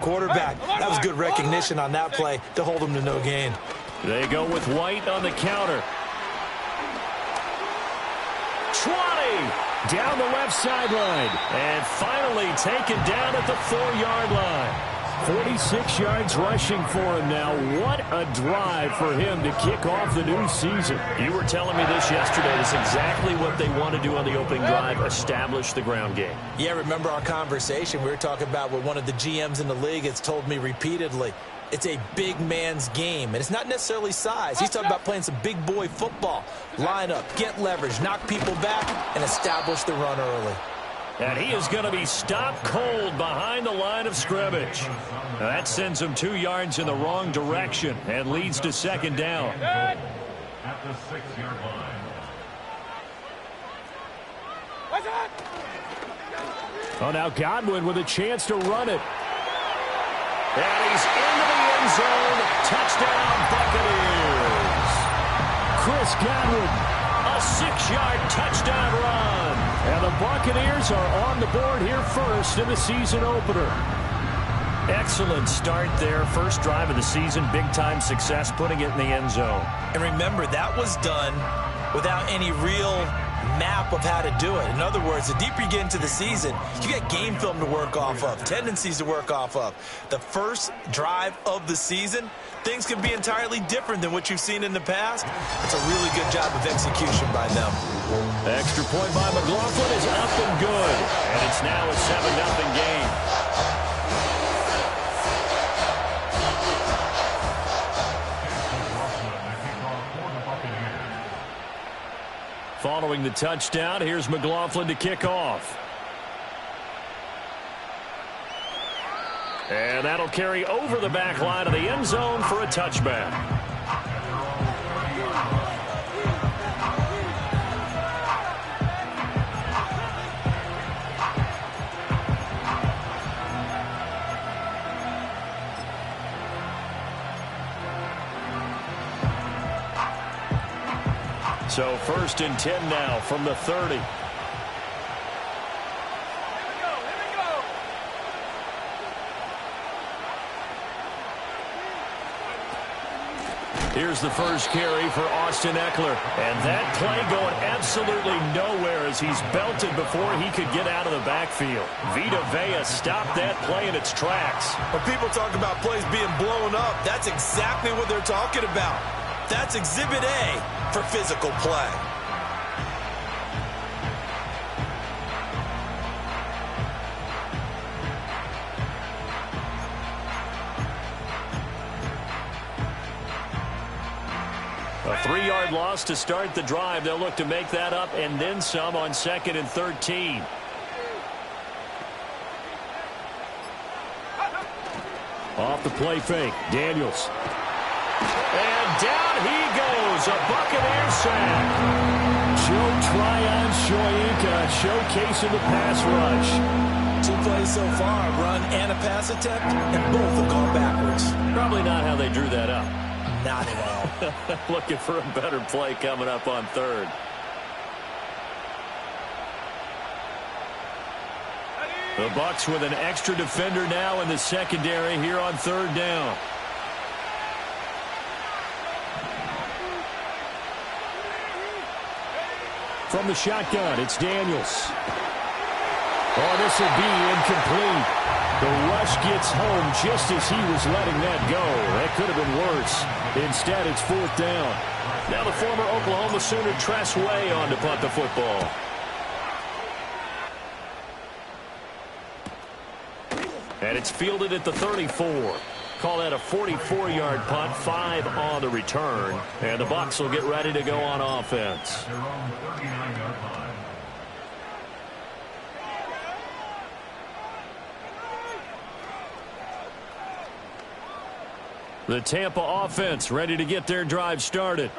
quarterback. That was good recognition on that play to hold him to no gain. They go with White on the counter. 20 down the left sideline. And finally taken down at the 4-yard line. 46 yards rushing for him now. What a drive for him to kick off the new season. You were telling me this yesterday. That's exactly what they want to do on the opening drive, establish the ground game. Yeah, remember our conversation? We were talking about what one of the GMs in the league has told me repeatedly. It's a big man's game, and it's not necessarily size. He's talking about playing some big boy football. Line up, get leverage, knock people back, and establish the run early. And he is going to be stopped cold behind the line of scrimmage. That sends him 2 yards in the wrong direction and leads to second down. At the 6-yard line. Oh, now Godwin with a chance to run it. And he's into the end zone. Touchdown, Buccaneers. Chris Godwin, a 6-yard touchdown run. And the Buccaneers are on the board here first in the season opener. Excellent start there. First drive of the season. Big-time success putting it in the end zone. And remember, that was done without any real map of how to do it. In other words, the deeper you get into the season, you get game film to work off of, tendencies to work off of. The first drive of the season, things can be entirely different than what you've seen in the past. It's a really good job of execution by them. Extra point by McLaughlin is up and good. And it's now a 7-0 game. Following the touchdown, here's McLaughlin to kick off. And that'll carry over the back line of the end zone for a touchback. So 1st and 10 now from the 30. Here's the first carry for Austin Ekeler. And that play going absolutely nowhere as he's belted before he could get out of the backfield. Vita Vea stopped that play in its tracks. When people talk about plays being blown up, that's exactly what they're talking about. That's Exhibit A for physical play. A 3-yard loss to start the drive. They'll look to make that up and then some on 2nd and 13. Off the play fake, Daniels. And down he goes, a Buccaneer sack. Joe Tryon-Shoyinka showcasing the pass rush. 2 plays so far, a run and a pass attempt, and both have gone backwards. Probably not how they drew that up. Not at all. Looking for a better play coming up on 3rd. The Bucs with an extra defender now in the secondary here on 3rd down. From the shotgun, it's Daniels. Oh, this will be incomplete. The rush gets home just as he was letting that go. That could have been worse. Instead, it's 4th down. Now the former Oklahoma Sooner Tress Way on to punt the football. And it's fielded at the 34. Call that a 44-yard punt, 5 on the return. And the Bucs will get ready to go on offense. Their own 39-yard line. The Tampa offense ready to get their drive started.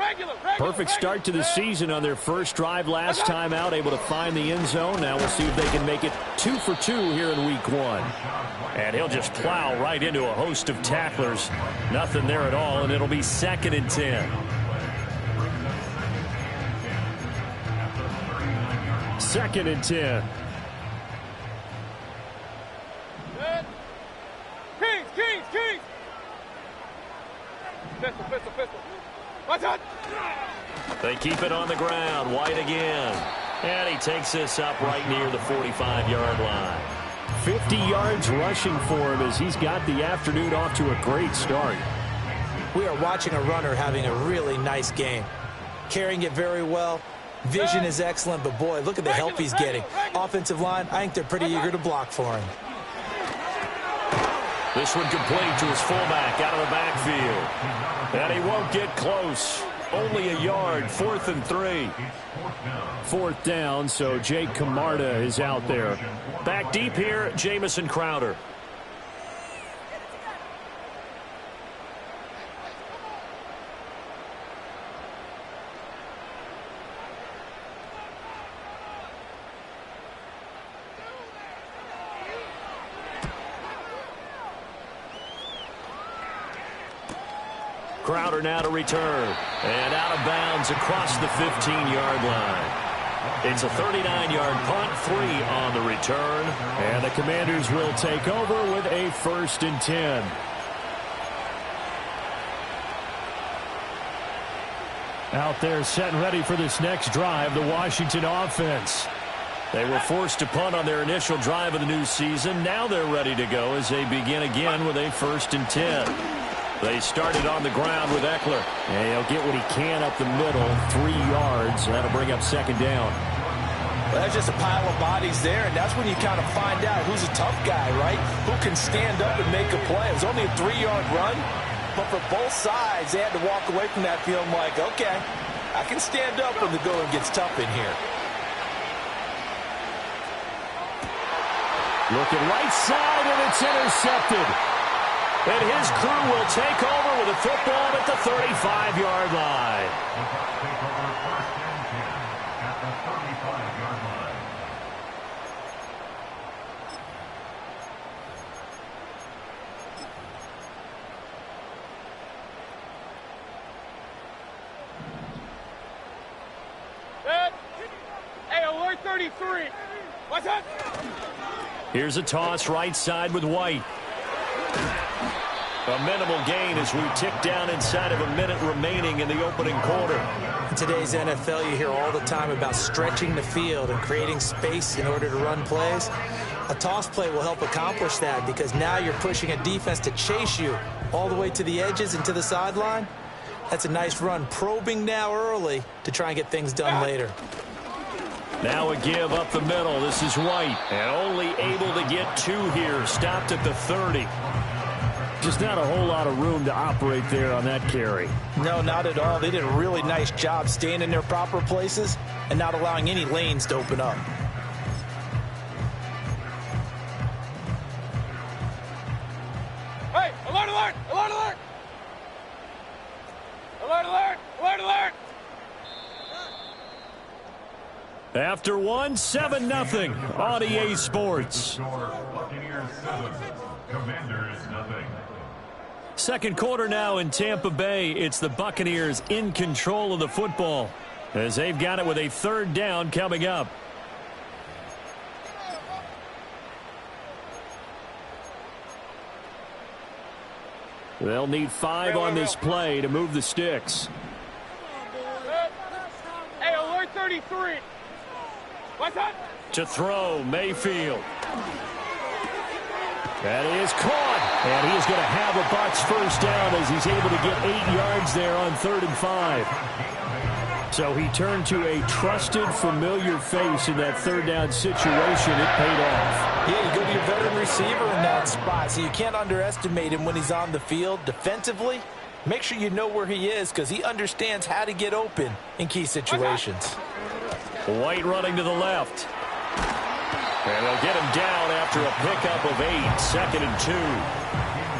Perfect start to the season on their first drive last time out, able to find the end zone. Now we'll see if they can make it 2 for 2 here in week 1. And he'll just plow right into a host of tacklers. Nothing there at all, and it'll be 2nd and 10. 2nd and 10. Hey! They keep it on the ground. White again. And he takes this up right near the 45-yard line. 50 yards rushing for him as he's got the afternoon off to a great start. We are watching a runner having a really nice game. Carrying it very well. Vision is excellent, but boy, look at the help he's getting. Offensive line, I think they're pretty eager to block for him. This one complete to his fullback out of the backfield. And he won't get close. Only a yard, 4th and 3. 4th down, so Jake Camarda is out there. Back deep here, Jamison Crowder. Crowder now to return. And out of bounds across the 15-yard line. It's a 39-yard punt, 3 on the return. And the Commanders will take over with a 1st and 10. Out there set and ready for this next drive, the Washington offense. They were forced to punt on their initial drive of the new season. Now they're ready to go as they begin again with a 1st and 10. They started on the ground with Eckler. And he'll get what he can up the middle, 3 yards. That'll bring up 2nd down. Well, that's just a pile of bodies there, and that's when you kind of find out who's a tough guy, right? Who can stand up and make a play. It was only a 3-yard run, but for both sides, they had to walk away from that feeling like, okay, I can stand up when the going gets tough in here. Looking right side, and it's intercepted. And his crew will take over with a football at the 35-yard line. At the 35-yard line. Hey, alert 33. What's up? Here's a toss right side with White. A minimal gain as we tick down inside of a minute remaining in the opening quarter. In today's NFL, you hear all the time about stretching the field and creating space in order to run plays. A toss play will help accomplish that because now you're pushing a defense to chase you all the way to the edges and to the sideline. That's a nice run, probing now early to try and get things done later. Now a give up the middle. This is White. And only able to get 2 here. Stopped at the 30. Just not a whole lot of room to operate there on that carry. No, not at all. They did a really nice job staying in their proper places and not allowing any lanes to open up. Hey, alert, alert, alert, alert. Alert, alert, alert, alert. After 1, 7-0 on EA Sports. Score Buccaneers 7, Commanders 0. Second quarter now in Tampa Bay. It's the Buccaneers in control of the football as they've got it with a 3rd down coming up. They'll need 5 on this play to move the sticks. Hey, alert 33. What's up? To throw, Mayfield. That is caught. And he is going to have a Bucs 1st down as he's able to get 8 yards there on 3rd and 5. So he turned to a trusted, familiar face in that 3rd down situation. It paid off. Yeah, you go to your veteran receiver in that spot, so you can't underestimate him when he's on the field. Defensively, make sure you know where he is because he understands how to get open in key situations. White running to the left. And they'll get him down after a pickup of 8, 2nd and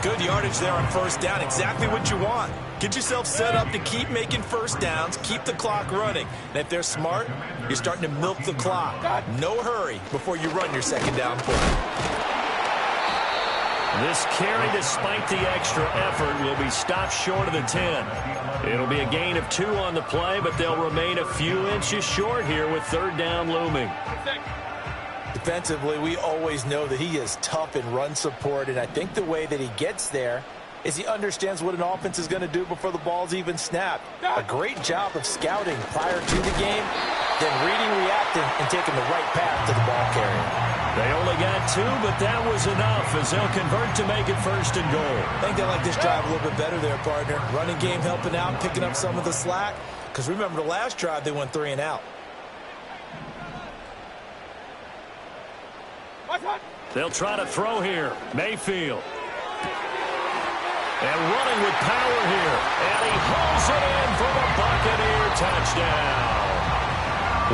2. Good yardage there on 1st down. Exactly what you want. Get yourself set up to keep making 1st downs, keep the clock running. And if they're smart, you're starting to milk the clock. No hurry before you run your 2nd down play. This carry, despite the extra effort, will be stopped short of the 10. It'll be a gain of 2 on the play, but they'll remain a few inches short here with 3rd down looming. Defensively, we always know that he is tough in run support, and I think the way that he gets there is he understands what an offense is going to do before the ball's even snapped. A great job of scouting prior to the game, then reading, reacting, and taking the right path to the ball carrier. They only got 2, but that was enough as they'll convert to make it 1st and goal. I think they like this drive a little bit better there, partner. Running game helping out, picking up some of the slack. Because remember, the last drive, they went 3 and out. They'll try to throw here. Mayfield. And running with power here. And he hauls it in for the Buccaneer touchdown.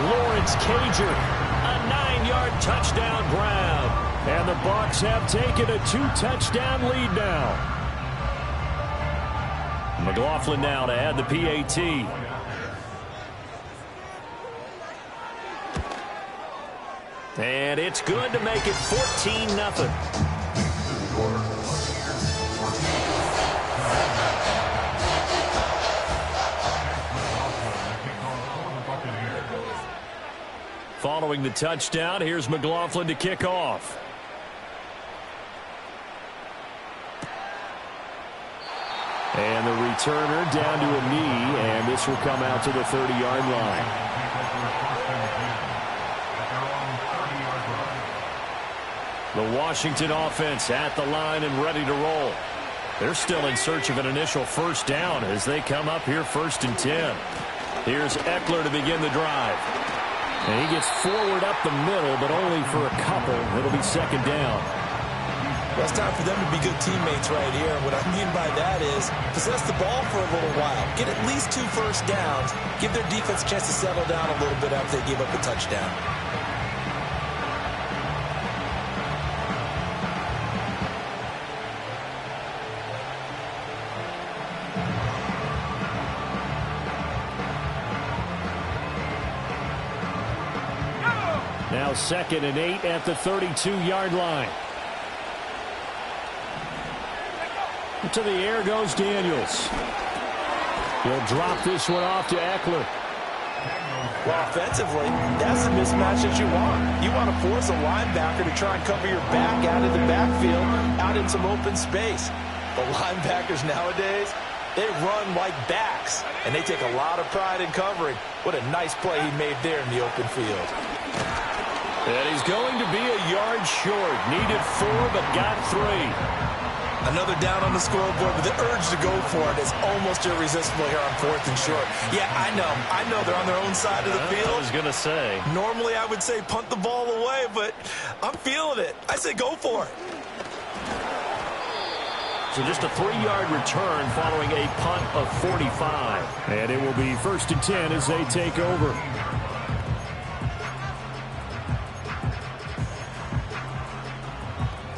Lawrence Cager, a 9-yard touchdown grab. And the Bucs have taken a 2-touchdown lead now. McLaughlin now to add the PAT. And it's good to make it 14-0. Following the touchdown, here's McLaughlin to kick off. And the returner down to a knee, and this will come out to the 30-yard line. The Washington offense at the line and ready to roll. They're still in search of an initial first down as they come up here 1st and 10. Here's Eckler to begin the drive. And he gets forward up the middle, but only for a couple. It'll be 2nd down. Well, it's time for them to be good teammates right here. And what I mean by that is possess the ball for a little while. Get at least 2 first downs. Give their defense a chance to settle down a little bit after they give up a touchdown. Now 2nd and 8 at the 32-yard line. To the air goes Daniels. He'll drop this one off to Eckler. Well, offensively, that's the mismatch that you want. You want to force a linebacker to try and cover your back out of the backfield, out in some open space. The linebackers nowadays, they run like backs, and they take a lot of pride in covering. What a nice play he made there in the open field. And he's going to be a yard short. Needed 4, but got 3. Another down on the scoreboard, but the urge to go for it is almost irresistible here on 4th and short. Yeah, I know they're on their own side of the field. I was going to say. Normally I would say punt the ball away, but I'm feeling it. I say go for it. So just a 3-yard return following a punt of 45. And it will be 1st and 10 as they take over.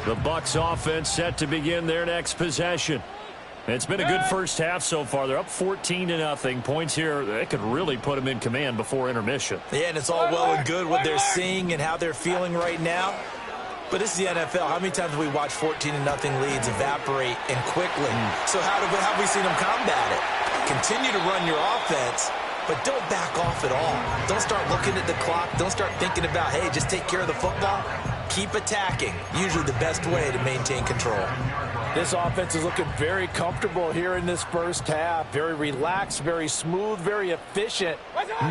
The Bucs offense set to begin their next possession. It's been a good first half so far. They're up 14-0. Points here, they could really put them in command before intermission. Yeah, and it's all well and good what they're seeing and how they're feeling right now. But this is the NFL. How many times have we watched 14-0 leads evaporate and quickly? So how have we seen them combat it? Continue to run your offense, but don't back off at all. Don't start looking at the clock. Don't start thinking about, hey, just take care of the football. Keep attacking. Usually the best way to maintain control. This offense is looking very comfortable here in this first half. Very relaxed, very smooth, very efficient.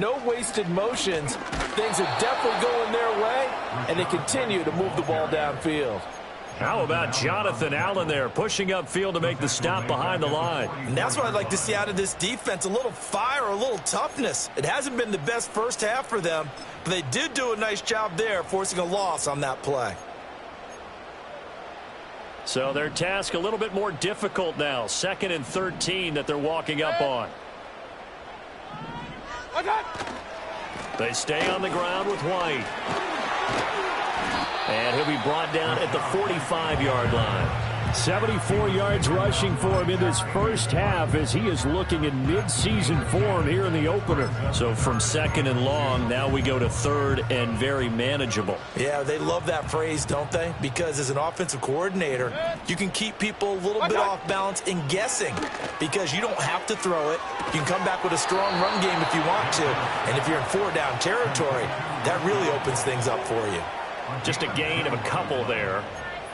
No wasted motions. Things are definitely going their way, and they continue to move the ball downfield. How about Jonathan Allen there, pushing upfield to make the stop behind the line? And that's what I'd like to see out of this defense, a little fire, a little toughness. It hasn't been the best first half for them, but they did do a nice job there, forcing a loss on that play. So their task a little bit more difficult now. 2nd and 13 that they're walking up on. They stay on the ground with White. And he'll be brought down at the 45-yard line. 74 yards rushing for him in this first half as he is looking in mid-season form here in the opener. So from 2nd and long, now we go to 3rd and very manageable. Yeah, they love that phrase, don't they? Because as an offensive coordinator, you can keep people a little bit off balance and guessing because you don't have to throw it. You can come back with a strong run game if you want to. And if you're in 4-down territory, that really opens things up for you. Just a gain of a couple there.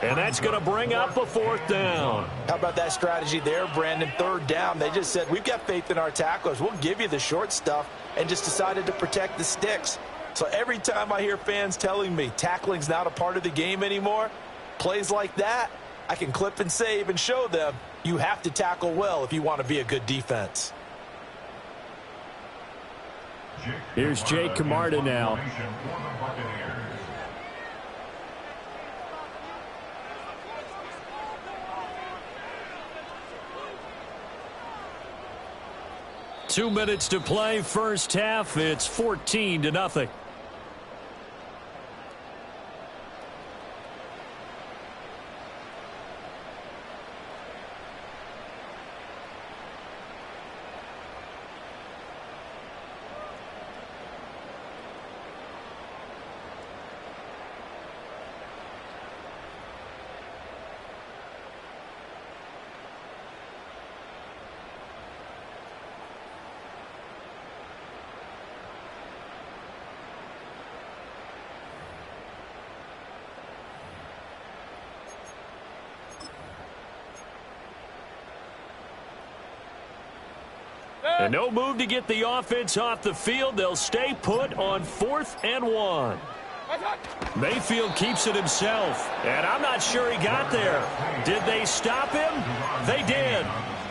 And that's going to bring up a 4th down. How about that strategy there, Brandon? 3rd down. They just said, we've got faith in our tacklers. We'll give you the short stuff, and just decided to protect the sticks. So every time I hear fans telling me tackling's not a part of the game anymore, plays like that, I can clip and save and show them you have to tackle well if you want to be a good defense. Here's Jake Camarda now. 2 minutes to play, first half. It's 14-0. And no move to get the offense off the field. They'll stay put on 4th and 1. Mayfield keeps it himself, and I'm not sure he got there. Did they stop him? They did.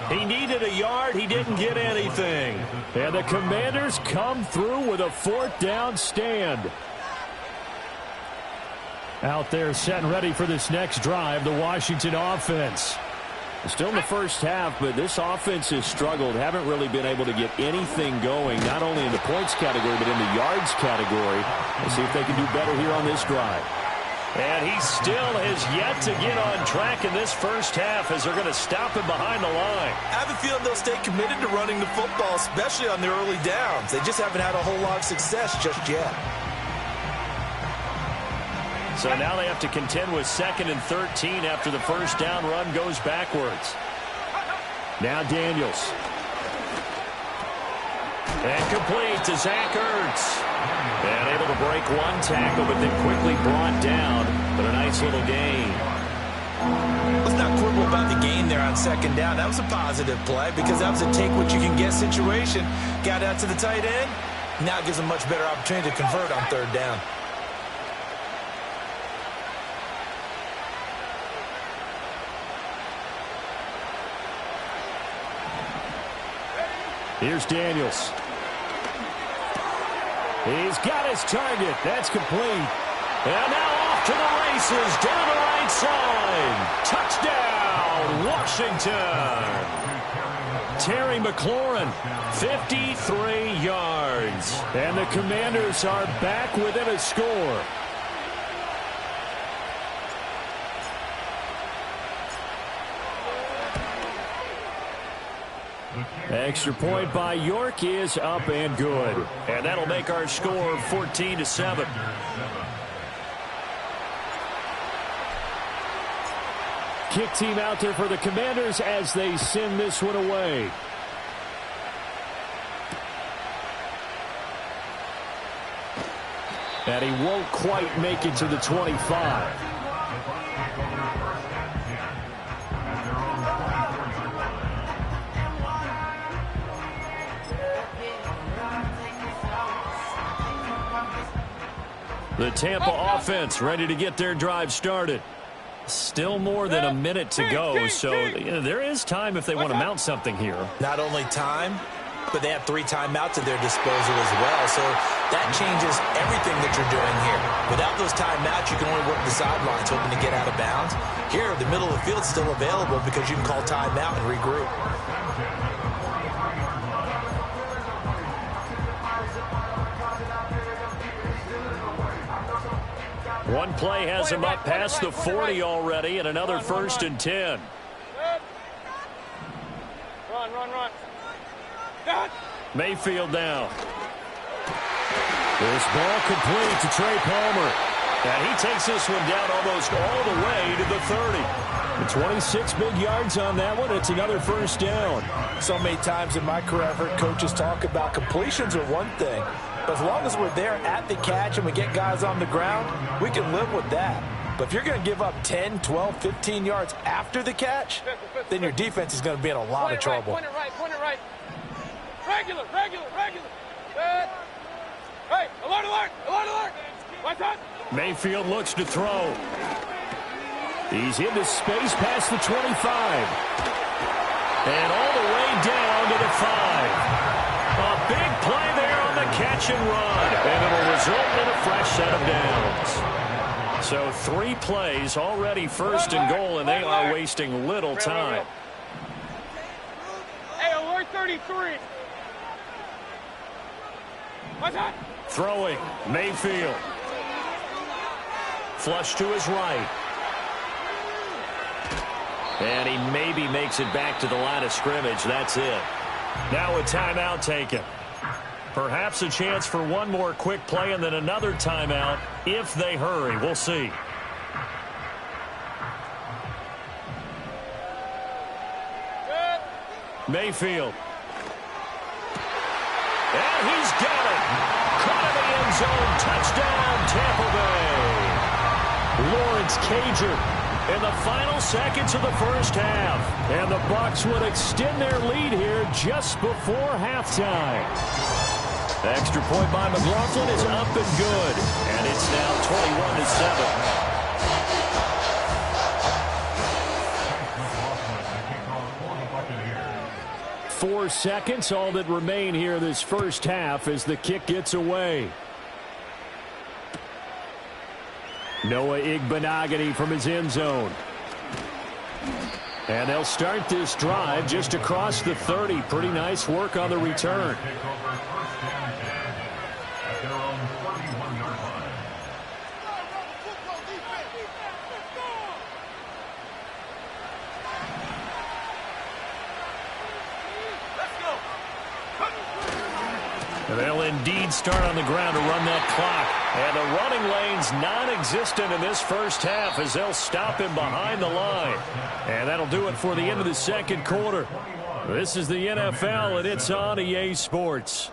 He needed a yard. He didn't get anything. And the Commanders come through with a 4th down stand. Out there set and ready for this next drive, the Washington offense. Still in the first half, but this offense has struggled. Haven't really been able to get anything going, not only in the points category, but in the yards category. Let's see if they can do better here on this drive. And he still has yet to get on track in this first half as they're going to stop him behind the line. I have a feeling they'll stay committed to running the football, especially on their early downs. They just haven't had a whole lot of success just yet. So now they have to contend with 2nd and 13 after the first down run goes backwards. Now Daniels. And complete to Zach Ertz. And able to break one tackle, but then quickly brought down. But a nice little gain. Let's not quibble about the gain there on 2nd down. That was a positive play because that was a take-what-you-can-get situation. Got out to the tight end. Now it gives them much better opportunity to convert on 3rd down. Here's Daniels. He's got his target. That's complete. And now off to the races down the right side. Touchdown, Washington. Terry McLaurin, 53 yards. And the Commanders are back within a score. Extra point by York is up and good. And that'll make our score 14-7. Kick team out there for the Commanders as they send this one away. And he won't quite make it to the 25. The Tampa offense ready to get their drive started. Still more than a minute to go, so there is time if they want to mount something here. Not only time, but they have 3 timeouts at their disposal as well, so that changes everything that you're doing here. Without those timeouts, you can only work the sidelines hoping to get out of bounds. Here, the middle of the field is still available because you can call timeout and regroup. One play has him up past the 40 already, and another 1st and 10. Run. Mayfield now. This ball complete to Trey Palmer. And he takes this one down almost all the way to the 30. 26 big yards on that one. It's another 1st down. So many times in my career, I've heard coaches talk about completions are one thing. But as long as we're there at the catch and we get guys on the ground, we can live with that. But if you're going to give up 10, 12, 15 yards after the catch, then your defense is going to be in a lot of trouble. Point it right. Regular. Good. Hey, alert. What's up? Mayfield looks to throw. He's into space past the 25. And all the way down to the 5. A big play there on the catch and run. And it'll result in a fresh set of downs. So 3 plays already first and goal, and they are wasting little time. Hey, alert 33. What's up? Throwing, Mayfield. Flush to his right. And he maybe makes it back to the line of scrimmage. That's it. Now a timeout taken. Perhaps a chance for one more quick play and then another timeout if they hurry. We'll see. Mayfield. And he's got it. Caught in the end zone. Touchdown, Tampa Bay. Lawrence Cager in the final seconds of the first half. And the Bucs would extend their lead here just before halftime. The extra point by McLaughlin is up and good. And it's now 21-7. 4 seconds, all that remain here this first half as the kick gets away. Noah Igbenogany from his end zone. And they'll start this drive just across the 30. Pretty nice work on the return. And they'll indeed start on the ground to run that clock. And the running lane's non-existent in this first half as they'll stop him behind the line. And that'll do it for the end of the second quarter. This is the NFL, and it's on EA Sports.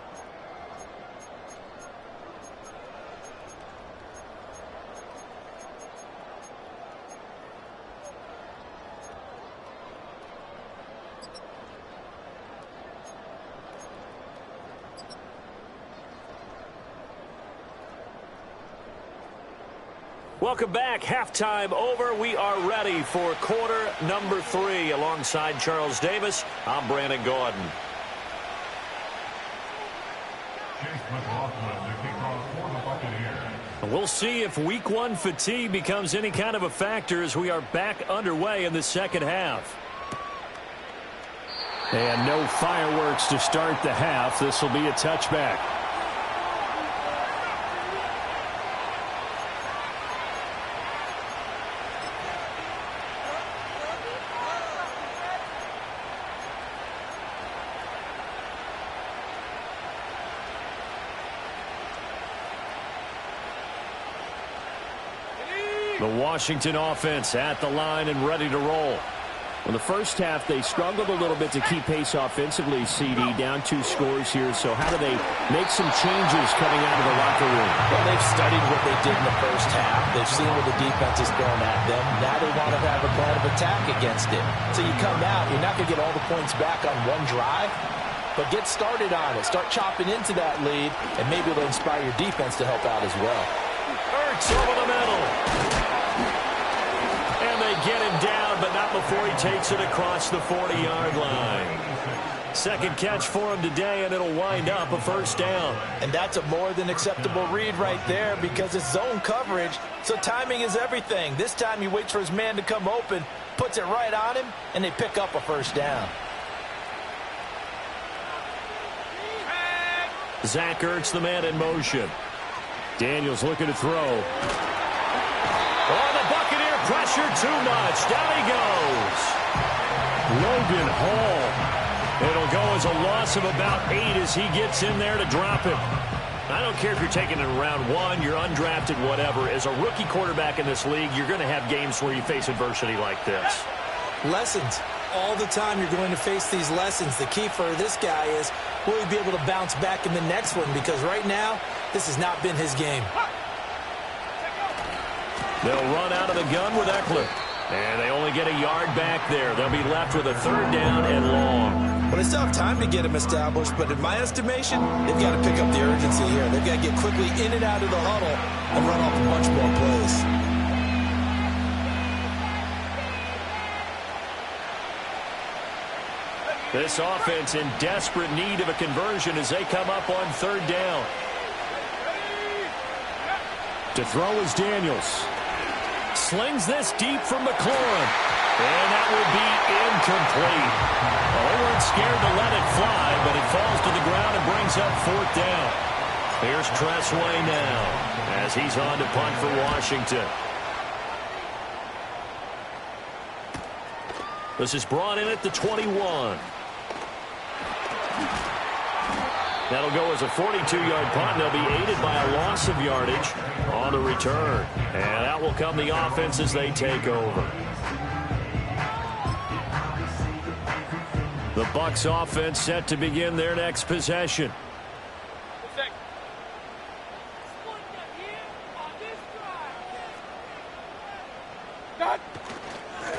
Welcome back. Halftime over. We are ready for quarter number 3. Alongside Charles Davis, I'm Brandon Gordon. We'll see if week 1 fatigue becomes any kind of a factor as we are back underway in the second half. And no fireworks to start the half. This will be a touchback. The Washington offense at the line and ready to roll. In the first half, they struggled a little bit to keep pace offensively, CD, down 2 scores here. So how do they make some changes coming out of the locker room? Well, they've studied what they did in the first half. They've seen what the defense is throwing at them. Now they want to have a plan of attack against it. So you come out, you're not going to get all the points back on one drive, but get started on it. Start chopping into that lead, and maybe it'll inspire your defense to help out as well. Ertz over the middle. And they get him down, but not before he takes it across the 40-yard line. Second catch for him today, and it'll wind up a first down. And that's a more than acceptable read right there because it's zone coverage, so timing is everything. This time he waits for his man to come open, puts it right on him, and they pick up a first down. Zach Ertz, the man in motion. Daniels looking to throw. Oh, the Buccaneer pressure too much. Down he goes. Logan Hall. It'll go as a loss of about 8 as he gets in there to drop it. I don't care if you're taking it in round 1, you're undrafted, whatever. As a rookie quarterback in this league, you're going to have games where you face adversity like this. Lessons. All the time you're going to face these lessons. The key for this guy is, will he be able to bounce back in the next one? Because right now, this has not been his game. They'll run out of the gun with Eckler. And they only get a yard back there. They'll be left with a 3rd down and long. Well, they still have time to get him established, but in my estimation, they've got to pick up the urgency here. They've got to get quickly in and out of the huddle and run off a bunch more plays. This offense in desperate need of a conversion as they come up on 3rd down. To throw is Daniels. Slings this deep from McLaurin. And that will be incomplete. Well, they weren't scared to let it fly, but it falls to the ground and brings up 4th down. Here's Tressway now as he's on to punt for Washington. This is brought in at the 21. That'll go as a 42-yard punt. They'll be aided by a loss of yardage on the return. And that will come the offense as they take over. The Bucs offense set to begin their next possession.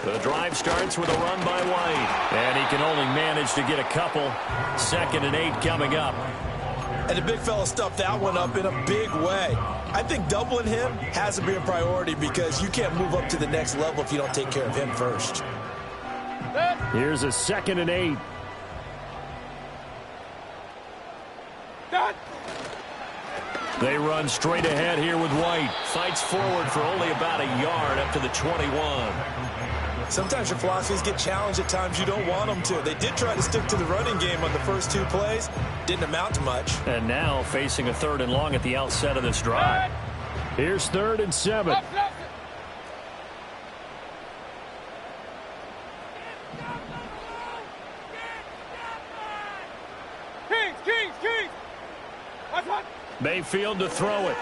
The drive starts with a run by White. And he can only manage to get a couple. 2nd and 8 coming up. And the big fella stuffed that one up in a big way. I think doubling him has to be a priority because you can't move up to the next level if you don't take care of him first. Here's a 2nd and 8. They run straight ahead here with White. Fights forward for only about a yard up to the 21. Sometimes your philosophies get challenged at times you don't want them to. They did try to stick to the running game on the first 2 plays. Didn't amount to much. And now facing a 3rd and long at the outset of this drive. Here's 3rd and 7. Kings. Mayfield to throw it.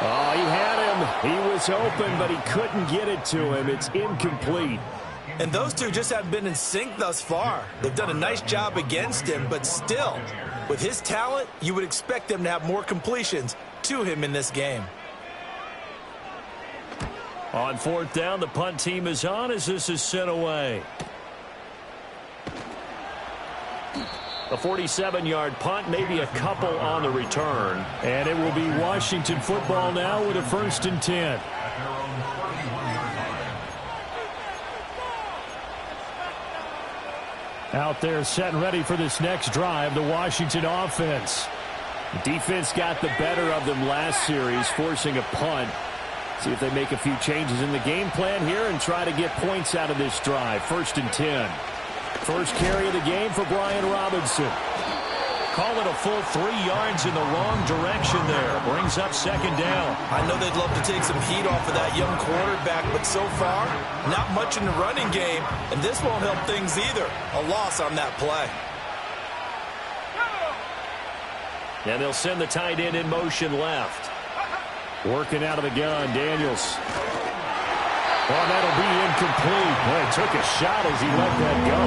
Oh, he had him. He was open, but he couldn't get it to him. It's incomplete. And those two just haven't been in sync thus far. They've done a nice job against him, but still, with his talent, you would expect them to have more completions to him in this game. On 4th down, the punt team is on as this is sent away. A 47-yard punt, maybe a couple on the return. And it will be Washington football now with a 1st and 10. Out there set and ready for this next drive, the Washington offense. The defense got the better of them last series, forcing a punt. See if they make a few changes in the game plan here and try to get points out of this drive. 1st and 10. First carry of the game for Brian Robinson. Call it a full 3 yards in the wrong direction there. Brings up 2nd down. I know they'd love to take some heat off of that young quarterback, but so far, not much in the running game, and this won't help things either. A loss on that play. And they'll send the tight end in motion left. Working out of the gun, Daniels. Well, that'll be incomplete. Boy, took a shot as he let that go.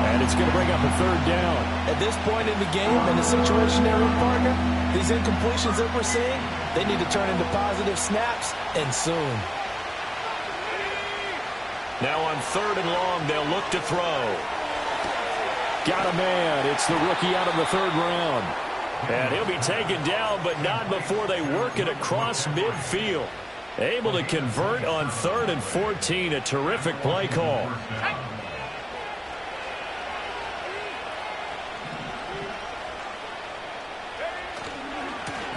And it's going to bring up a 3rd down. At this point in the game, and the situation they're in, partner, these incompletions that we're seeing, they need to turn into positive snaps, and soon. Now on 3rd and long, they'll look to throw. Got a man. It's the rookie out of the 3rd round. And he'll be taken down, but not before they work it across midfield. Able to convert on 3rd and 14. A terrific play call.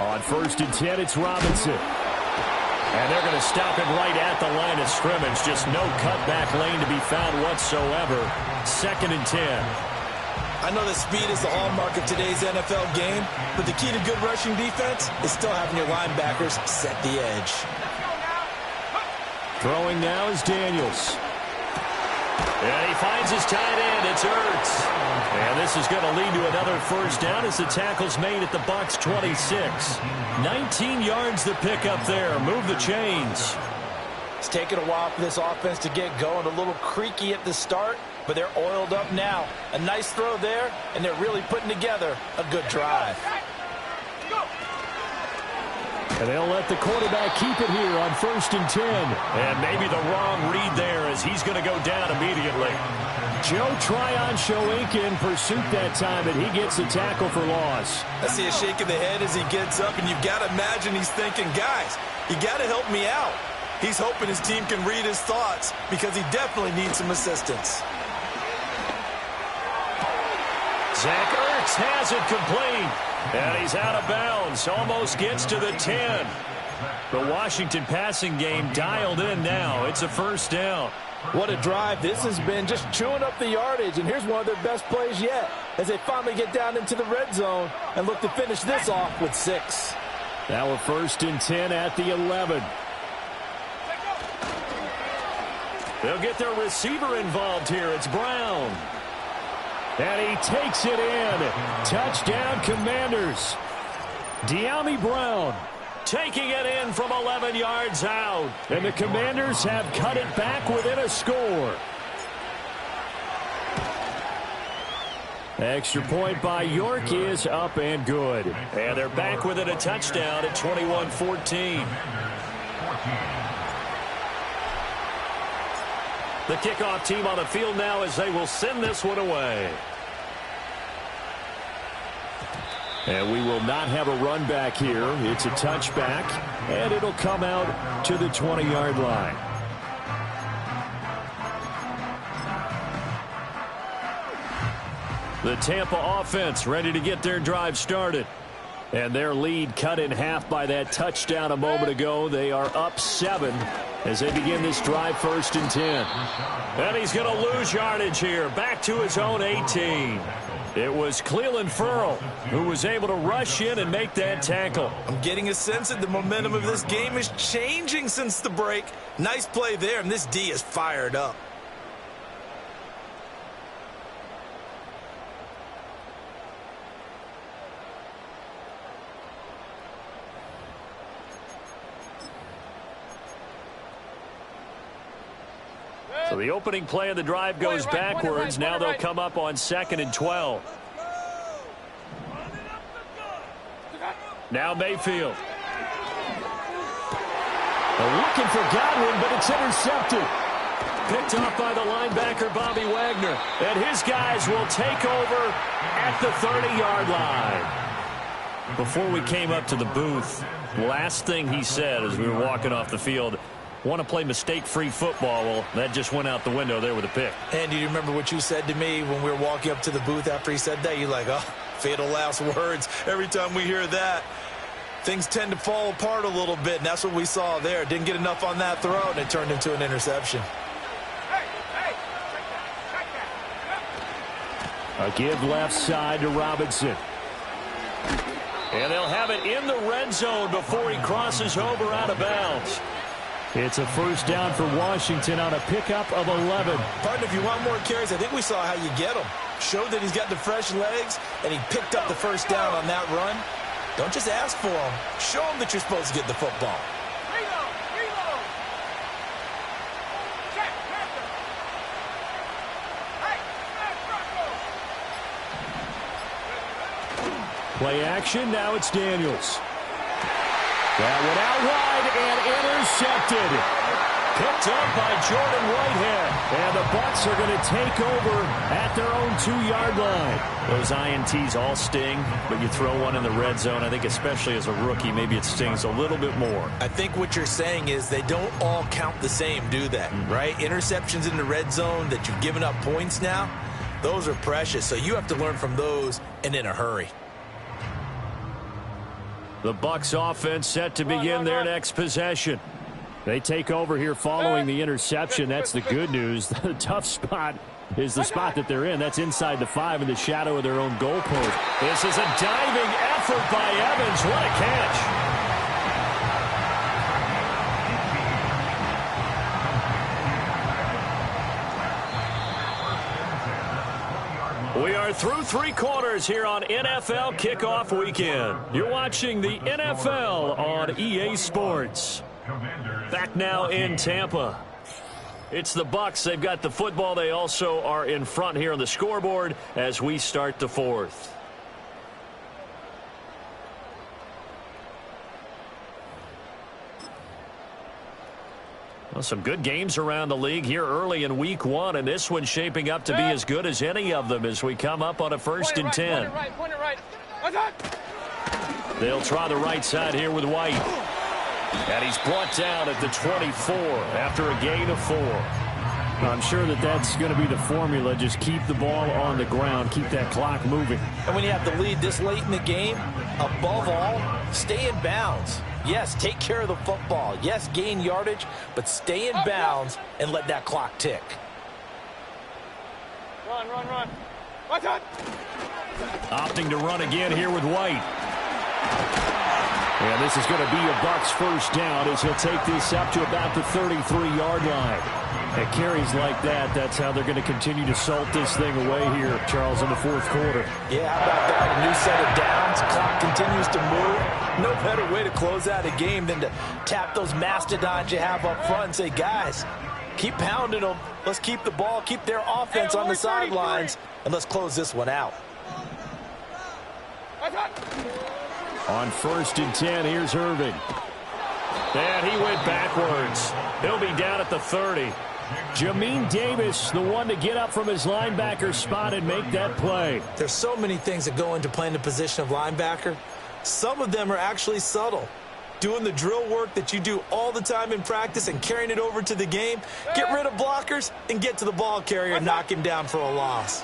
On 1st and 10, it's Robinson. And they're going to stop it right at the line of scrimmage. Just no cutback lane to be found whatsoever. 2nd and 10. I know that speed is the hallmark of today's NFL game, but the key to good rushing defense is still having your linebackers set the edge. Throwing now is Daniels. And he finds his tight end. It's Ertz. And this is going to lead to another 1st down as the tackle's made at the Bucs 26. 19 yards to pick up there. Move the chains. It's taken a while for this offense to get going. A little creaky at the start, but they're oiled up now. A nice throw there, and they're really putting together a good drive. And they'll let the quarterback keep it here on 1st and 10. And maybe the wrong read there as he's going to go down immediately. Joe Tryon-Shoyinka in pursuit that time, and he gets a tackle for loss. I see a shake of the head as he gets up, and you've got to imagine he's thinking, guys, you got to help me out. He's hoping his team can read his thoughts because he definitely needs some assistance. Zach Ertz has it complete. And he's out of bounds. Almost gets to the 10. The Washington passing game dialed in now. It's a 1st down. What a drive this has been, just chewing up the yardage. And here's one of their best plays yet as they finally get down into the red zone and look to finish this off with 6. Now a 1st and 10 at the 11. They'll get their receiver involved here. It's Brown. And he takes it in. Touchdown, Commanders. Dyami Brown Taking it in from 11 yards out. And the Commanders have cut it back within a score. Extra point by York is up and good. And they're back within a touchdown at 21-14. The kickoff team on the field now as they will send this one away. And we will not have a run back here. It's a touchback, and it'll come out to the 20-yard line. The Tampa offense ready to get their drive started. And their lead cut in half by that touchdown a moment ago. They are up 7 as they begin this drive 1st and 10. And he's going to lose yardage here. Back to his own 18. It was Clelin Ferrell who was able to rush in and make that tackle. I'm getting a sense that the momentum of this game is changing since the break. Nice play there, and this D is fired up. So the opening play of the drive goes backwards. Now they'll come up on 2nd and 12. Now Mayfield. They're looking for Godwin, but it's intercepted. Picked off by the linebacker, Bobby Wagner. And his guys will take over at the 30-yard line. Before we came up to the booth, last thing he said as we were walking off the field, want to play mistake-free football. Well, that just went out the window there with a pick. And do you remember what you said to me when we were walking up to the booth after he said that? You're like, oh, fatal last words. Every time we hear that, things tend to fall apart a little bit, and that's what we saw there. Didn't get enough on that throw, and it turned into an interception. A give left side to Robinson. And they'll have it in the red zone before he crosses over out of bounds. It's a 1st down for Washington on a pickup of 11. Partner, if you want more carries, I think we saw how you get them. Showed that he's got the fresh legs, and he picked up the 1st down on that run. Don't just ask for them. Show them that you're supposed to get the football. Play action, now it's Daniels. That went out wide and intercepted. Picked up by Jordan Whitehead. And the Bucs are going to take over at their own 2-yard line. Those INTs all sting, but you throw one in the red zone. I think especially as a rookie, maybe it stings a little bit more. I think what you're saying is they don't all count the same, do they? Right? Interceptions in the red zone that you've given up points now, those are precious. So you have to learn from those and in a hurry. The Bucs offense set to begin their next possession. They take over here following the interception. That's the good news. The tough spot is the spot that they're in. That's inside the 5 in the shadow of their own goalpost. This is a diving effort by Evans. What a catch. We are through 3 quarters here on NFL Kickoff Weekend. You're watching the NFL on EA Sports. Back now in Tampa. It's the Bucs. They've got the football. They also are in front here on the scoreboard as we start the 4th. Well, some good games around the league here early in week 1, and this one's shaping up to be as good as any of them as we come up on a 1st and 10. Point it right. They'll try the right side here with White. And he's brought down at the 24 after a gain of 4. I'm sure that's going to be the formula. Just keep the ball on the ground. Keep that clock moving. And when you have the lead this late in the game, above all, stay in bounds. Yes, take care of the football. Yes, gain yardage, but stay in bounds and let that clock tick. Run. Watch out. Opting to run again here with White. And this is going to be a Bucs first down as he'll take this up to about the 33-yard line. At carries like that, that's how they're going to continue to salt this thing away here, Charles, in the 4th quarter. Yeah, how about that? A new set of downs. Clock continues to move. No better way to close out a game than to tap those mastodons you have up front and say, guys, keep pounding them. Let's keep the ball, keep their offense on the sidelines, and let's close this one out. On 1st and 10, here's Irving. And he went backwards. He'll be down at the 30. Jamin Davis, the one to get up from his linebacker spot and make that play. There's so many things that go into playing the position of linebacker. Some of them are actually subtle. Doing the drill work that you do all the time in practice and carrying it over to the game. Get rid of blockers and get to the ball carrier and knock him down for a loss.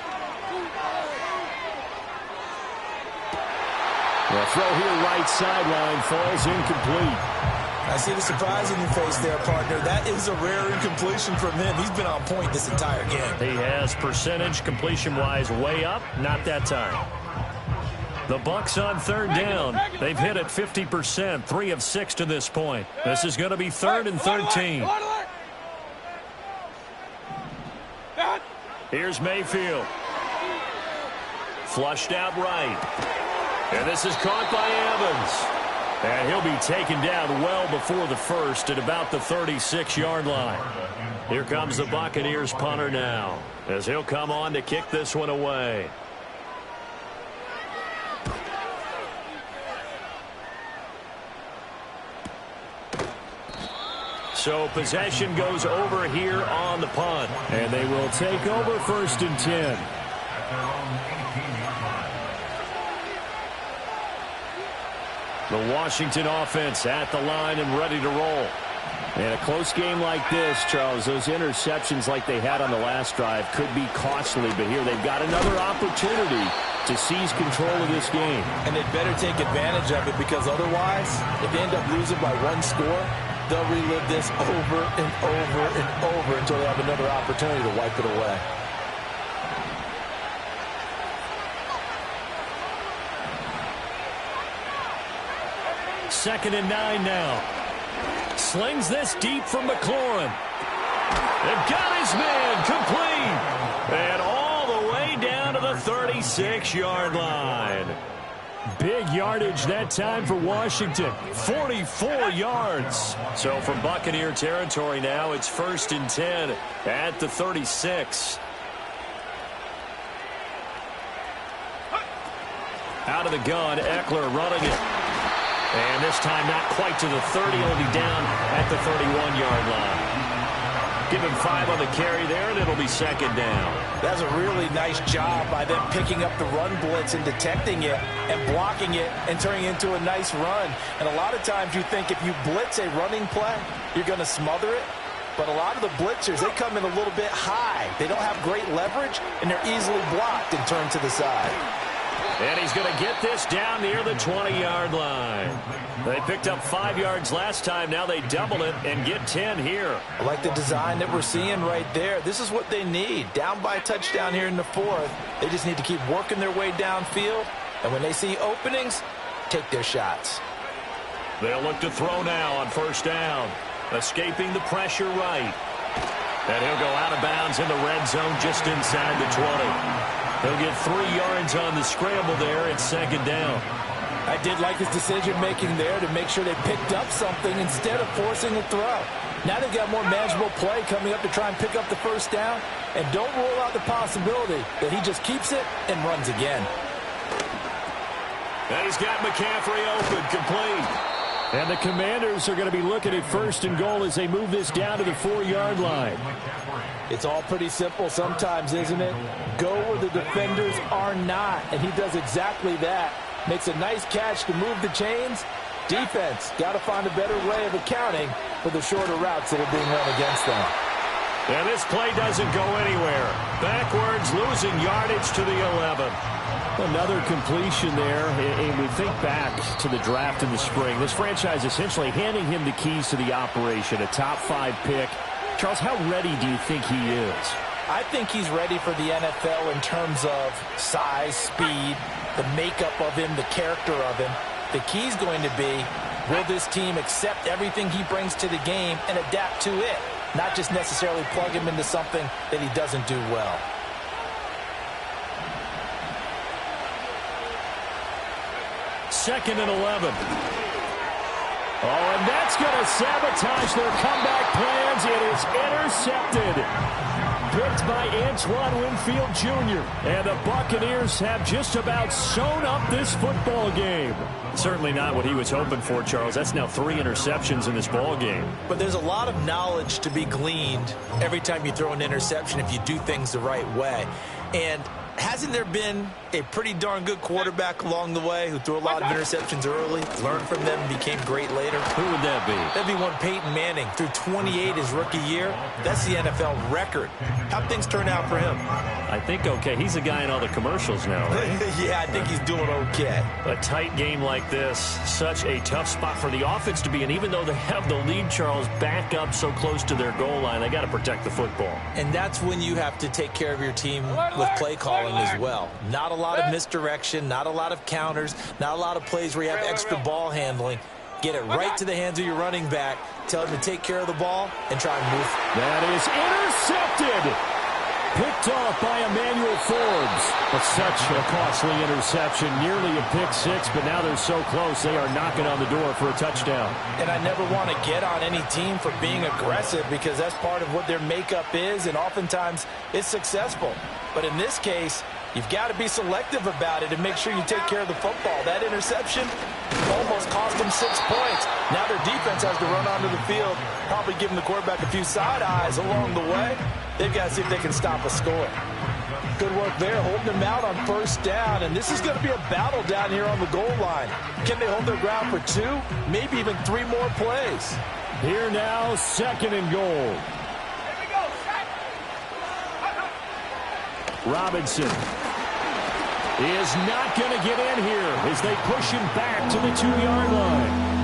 The throw here right sideline falls incomplete. I see the surprise in your face there, partner. That is a rare incompletion from him. He's been on point this entire game. He has percentage completion-wise way up. Not that time. The Bucs on 3rd down. They've hit it 50%, 3 of 6 to this point. This is going to be 3rd and 13. Here's Mayfield. Flushed out right. And this is caught by Evans. And he'll be taken down well before the 1st at about the 36-yard line. Here comes the Buccaneers punter now, as he'll come on to kick this one away. So possession goes over here on the punt. And they will take over 1st and 10. The Washington offense at the line and ready to roll. In a close game like this, Charles, those interceptions like they had on the last drive could be costly, but here they've got another opportunity to seize control of this game. And they'd better take advantage of it, because otherwise, if they end up losing by 1 score, they'll relive this over and over and over until they have another opportunity to wipe it away. Second and 9 now. Slings this deep from McLaurin. They've got his man complete. And all the way down to the 36-yard line. Big yardage that time for Washington. 44 yards. So from Buccaneer territory now, it's 1st and 10 at the 36. Out of the gun, Eckler running it. And this time not quite to the 30, he'll be down at the 31-yard line. Give him 5 on the carry there, and it'll be 2nd down. That's a really nice job by them picking up the run blitz and detecting it and blocking it and turning it into a nice run. And a lot of times you think if you blitz a running play, you're going to smother it. But a lot of the blitzers, they come in a little bit high. They don't have great leverage, and they're easily blocked and turned to the side. And he's going to get this down near the 20-yard line. They picked up 5 yards last time. Now they double it and get 10 here. I like the design that we're seeing right there. This is what they need. Down by a touchdown here in the 4th. They just need to keep working their way downfield. And when they see openings, take their shots. They'll look to throw now on 1st down. Escaping the pressure right. And he'll go out of bounds in the red zone just inside the 20. He'll get 3 yards on the scramble there at 2nd down. I did like his decision-making there to make sure they picked up something instead of forcing a throw. Now they've got more manageable play coming up to try and pick up the 1st down. And don't rule out the possibility that he just keeps it and runs again. And he's got McCaffrey open, complete. And the Commanders are going to be looking at 1st and goal as they move this down to the 4-yard line. It's all pretty simple sometimes, isn't it? Go where the defenders are not, and he does exactly that. Makes a nice catch to move the chains. Defense got to find a better way of accounting for the shorter routes that are being run against them. And this play doesn't go anywhere. Backwards, losing yardage to the 11. Another completion there, and we think back to the draft in the spring. This franchise essentially handing him the keys to the operation, a top 5 pick. Charles, how ready do you think he is? I think he's ready for the NFL in terms of size, speed, the makeup of him, the character of him. The key's going to be, will this team accept everything he brings to the game and adapt to it, not just necessarily plug him into something that he doesn't do well. Second and 11. Oh, and that's going to sabotage their comeback plans. It is intercepted. Picked by Antoine Winfield Jr. And the Buccaneers have just about sewn up this football game. Certainly not what he was hoping for, Charles. That's now 3 interceptions in this ball game. But there's a lot of knowledge to be gleaned every time you throw an interception if you do things the right way. And hasn't there been a pretty darn good quarterback along the way who threw a lot of interceptions early, learned from them, and became great later? Who would that be? That'd be one Peyton Manning. Threw 28 his rookie year. That's the NFL record. How'd things turn out for him? I think okay. He's the guy in all the commercials now, right? Yeah, I think he's doing okay. A tight game like this, such a tough spot for the offense to be in. Even though they have the lead, Charles, back up so close to their goal line, they got to protect the football. And that's when you have to take care of your team with play calling as well. Not a lot of misdirection, not a lot of counters, not a lot of plays where you have extra ball handling. Get it right to the hands of your running back, tell him to take care of the ball, and try and move. That is intercepted. Picked off by Emmanuel Forbes. But such a costly interception, nearly a pick 6, but now they're so close they are knocking on the door for a touchdown. And I never want to get on any team for being aggressive because that's part of what their makeup is, and oftentimes it's successful. But in this case, you've got to be selective about it and make sure you take care of the football. That interception almost cost them 6 points. Now their defense has to run onto the field, probably giving the quarterback a few side eyes along the way. They've got to see if they can stop a score. Good work there, holding them out on 1st down. And this is going to be a battle down here on the goal line. Can they hold their ground for 2, maybe even 3 more plays? Here now, 2nd and goal. Robinson is not going to get in here as they push him back to the 2-yard line.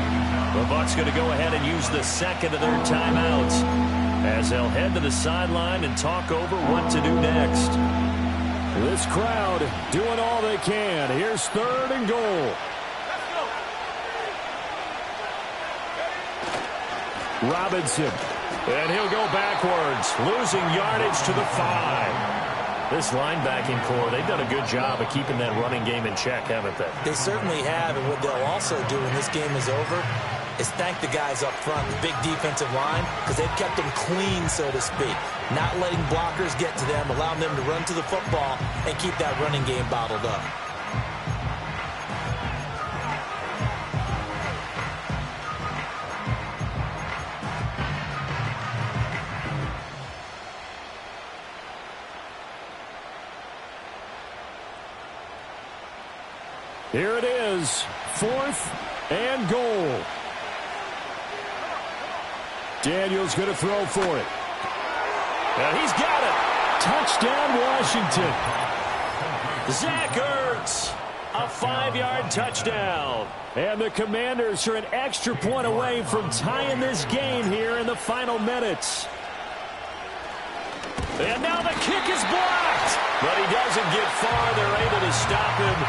The Bucs going to go ahead and use the second of their timeouts as they'll head to the sideline and talk over what to do next. This crowd doing all they can. Here's 3rd and goal. Robinson, and he'll go backwards, losing yardage to the 5. This linebacking core, they've done a good job of keeping that running game in check, haven't they? They certainly have, and what they'll also do when this game is over is thank the guys up front, the big defensive line, because they've kept them clean, so to speak. Not letting blockers get to them, allowing them to run to the football and keep that running game bottled up. Here it is, 4th and goal. Daniels going to throw for it. And he's got it. Touchdown, Washington. Zach Ertz, a 5-yard touchdown. And the Commanders are an extra point away from tying this game here in the final minutes. And now the kick is blocked. But he doesn't get far. They're able to stop him.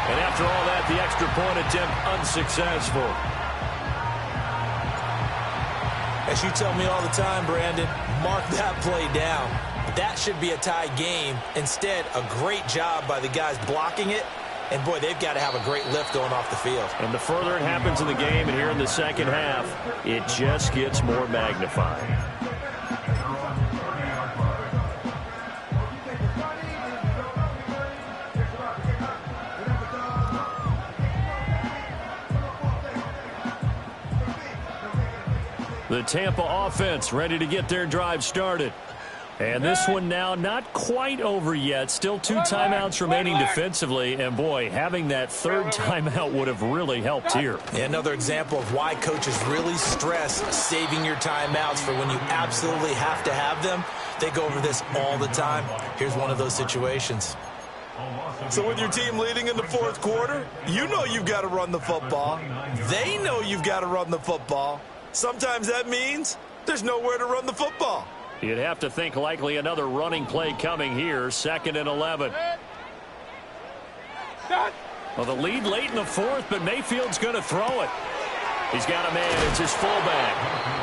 And after all that, the extra point attempt unsuccessful. As you tell me all the time, Brandon, mark that play down. That should be a tie game. Instead, a great job by the guys blocking it. And, boy, they've got to have a great lift going off the field. And the further it happens in the game, and here in the second half, it just gets more magnified. The Tampa offense ready to get their drive started. And this one now not quite over yet. Still 2 timeouts remaining defensively. And, boy, having that third timeout would have really helped here. Another example of why coaches really stress saving your timeouts for when you absolutely have to have them. They go over this all the time. Here's one of those situations. So with your team leading in the fourth quarter, you know you've got to run the football. They know you've got to run the football. Sometimes that means there's nowhere to run the football. You'd have to think likely another running play coming here, 2nd and 11. Well, the lead late in the fourth, but Mayfield's going to throw it. He's got a man. It's his fullback.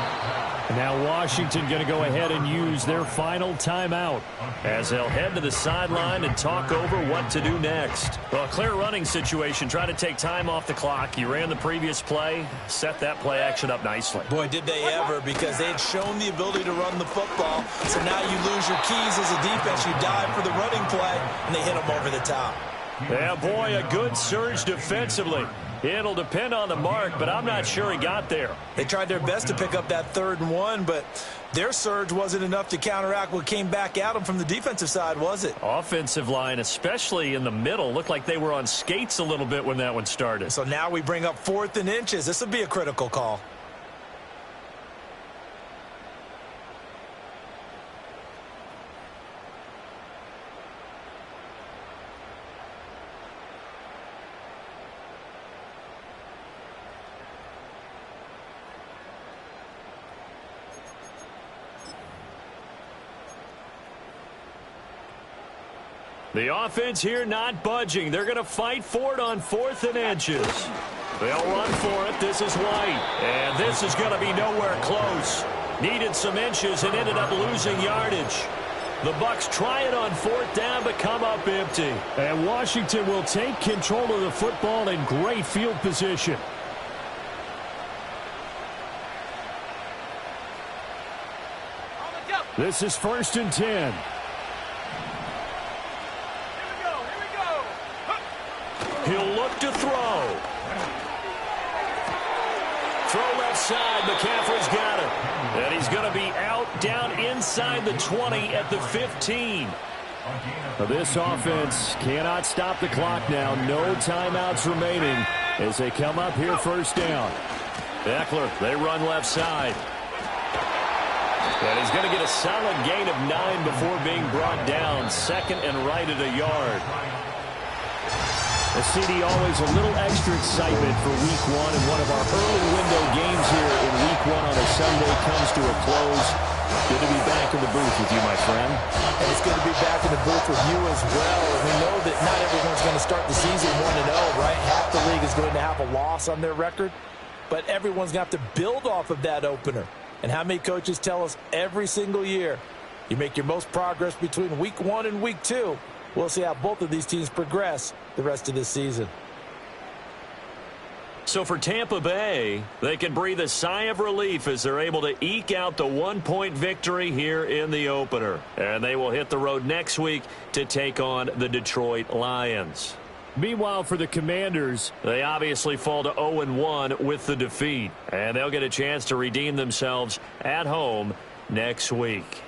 Now Washington going to go ahead and use their final timeout as they'll head to the sideline and talk over what to do next. Well, a clear running situation. Try to take time off the clock. You ran the previous play, set that play action up nicely. Boy, did they ever, because they had shown the ability to run the football. So now you lose your keys as a defense. You dive for the running play, and they hit them over the top. Yeah, boy, a good surge defensively. It'll depend on the mark, but I'm not sure he got there. They tried their best to pick up that 3rd and 1, but their surge wasn't enough to counteract what came back at them from the defensive side, was it? Offensive line, especially in the middle, looked like they were on skates a little bit when that one started. So now we bring up 4th and inches. This will be a critical call. The offense here not budging. They're going to fight for it on 4th and inches. They'll run for it. This is White. And this is going to be nowhere close. Needed some inches and ended up losing yardage. The Bucs try it on 4th down but come up empty. And Washington will take control of the football in great field position. This is 1st and 10. He'll look to throw. Throw left side. McCaffrey's got it. And he's going to be out down inside the 20 at the 15. This offense cannot stop the clock now. No timeouts remaining as they come up here 1st down. Eckler, they run left side. And he's going to get a solid gain of 9 before being brought down. 2nd and right at a yard. The CD always a little extra excitement for Week 1, and one of our early window games here in Week 1 on a Sunday comes to a close. Good to be back in the booth with you, my friend. And it's good to be back in the booth with you as well. We know that not everyone's going to start the season 1-0, right? Half the league is going to have a loss on their record, but everyone's going to have to build off of that opener. And how many coaches tell us every single year, you make your most progress between Week 1 and Week 2. We'll see how both of these teams progress the rest of this season. So for Tampa Bay, they can breathe a sigh of relief as they're able to eke out the 1-point victory here in the opener. And they will hit the road next week to take on the Detroit Lions. Meanwhile, for the Commanders, they obviously fall to 0-1 with the defeat. And they'll get a chance to redeem themselves at home next week.